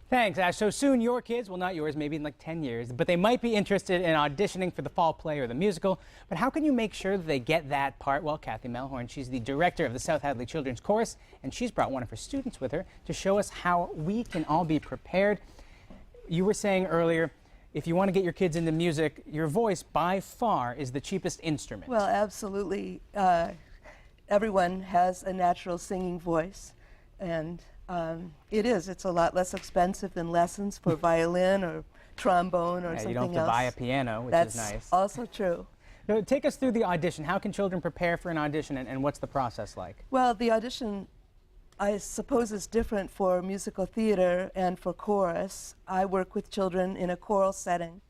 Thanks, Ash. So soon your kids, well, not yours, maybe in like 10 years, but they might be interested in auditioning for the fall play or the musical. But how can you make sure that they get that part? Well, Kathy Melhorn, she's the director of the South Hadley Children's Chorus, and she's brought one of her students with her to show us how we can all be prepared. You were saying earlier, if you want to get your kids into music, your voice by far is the cheapest instrument. Well, absolutely. Everyone has a natural singing voice, and it's a lot less expensive than lessons for violin or trombone or something else. You don't have to buy a piano, which That's is nice. That's also true. So take us through the audition. How can children prepare for an audition, and what's the process like? Well, the audition, I suppose, is different for musical theater and for chorus. I work with children in a choral setting,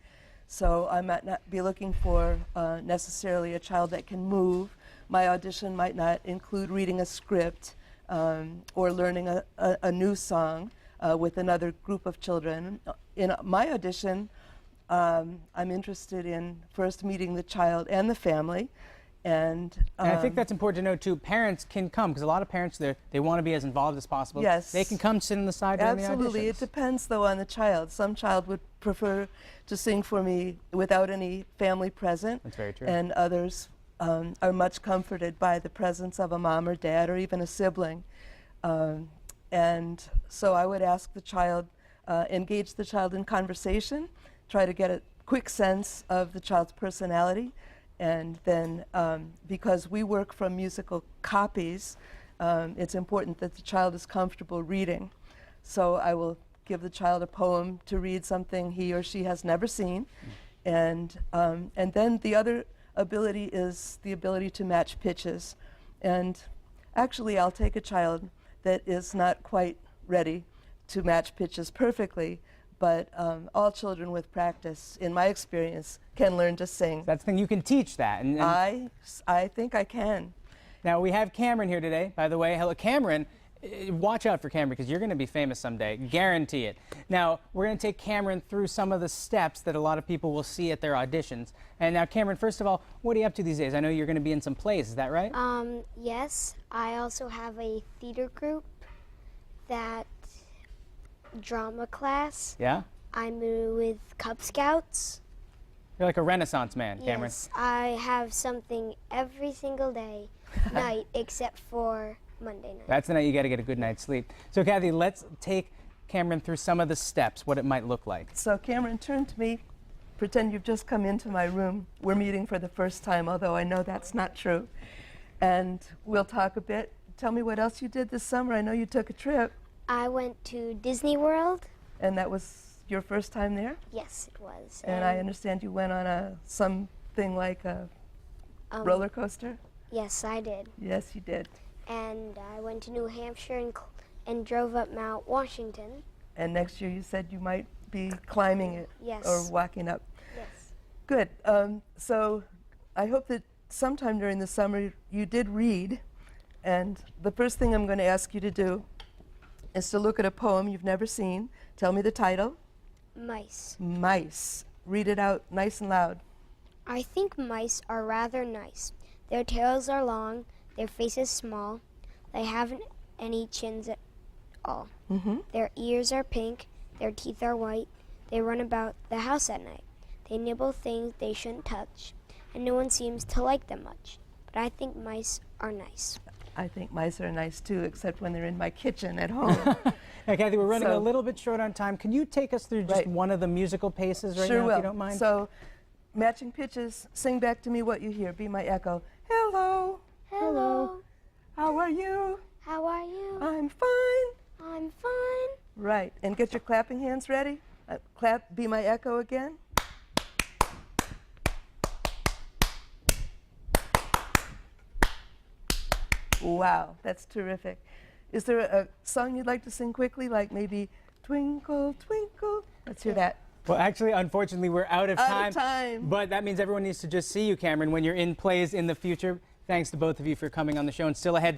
so I might not be looking for necessarily a child that can move. My audition might not include reading a script or learning a new song with another group of children. In my audition, I'm interested in first meeting the child and the family. And I think that's important to know, too. Parents can come, because a lot of parents, they want to be as involved as possible. Yes. They can come sit on the side during the auditions. Absolutely. It depends, though, on the child. Some child would prefer to sing for me without any family present. That's very true. And others are much comforted by the presence of a mom or dad or even a sibling. And so I would ask the child, engage the child in conversation, try to get a quick sense of the child's personality. And then, because we work from musical copies, it's important that the child is comfortable reading. So I will give the child a poem to read, something he or she has never seen. And then the other ability is the ability to match pitches. And actually, I'll take a child that is not quite ready to match pitches perfectly, but all children with practice, in my experience, can learn to sing. That's the thing, you can teach that. And I think I can. Now, we have Cameron here today, by the way. Hello, Cameron. Watch out for Cameron, because you're going to be famous someday. Guarantee it. Now, we're going to take Cameron through some of the steps that a lot of people will see at their auditions. And now, Cameron, first of all, what are you up to these days? I know you're going to be in some plays, is that right? Yes. I also have a theater group, that drama class. Yeah? I'm with Cub Scouts. You're like a Renaissance man, Cameron. Yes, I have something every single day, night, except for Monday night. That's the night you got to get a good night's sleep. So, Kathy, let's take Cameron through some of the steps, what it might look like. So, Cameron, turn to me. Pretend you've just come into my room. We're meeting for the first time, although I know that's not true. And we'll talk a bit. Tell me what else you did this summer. I know you took a trip. I went to Disney World. And that was your first time there? Yes, it was. And I understand you went on something like a roller coaster? Yes, I did. Yes, you did. And I went to New Hampshire and drove up Mount Washington. And next year you said you might be climbing it. Yes. Or walking up. Yes. Good. So I hope that sometime during the summer you did read. And the first thing I'm going to ask you to do is to look at a poem you've never seen. Tell me the title. Mice. Mice. Read it out nice and loud. I think mice are rather nice. Their tails are long, their faces small. They haven't any chins at all. Their ears are pink, their teeth are white. They run about the house at night. They nibble things they shouldn't touch, and no one seems to like them much. But I think mice are nice. I think mice are nice too, except when they're in my kitchen at home. Now, Kathy, we're running a little bit short on time. Can you take us through just one of the musical paces right now, if you don't mind? So, matching pitches, sing back to me what you hear. Be my echo. Hello. Hello. How are you? How are you? I'm fine. I'm fine. Right. And get your clapping hands ready. Clap, be my echo again. Wow, that's terrific. Is there a song you'd like to sing quickly, like maybe Twinkle, Twinkle? Let's hear that. Well, actually, unfortunately, we're out of time. Out of time. But that means everyone needs to just see you, Cameron, when you're in plays in the future. Thanks to both of you for coming on the show. And still ahead,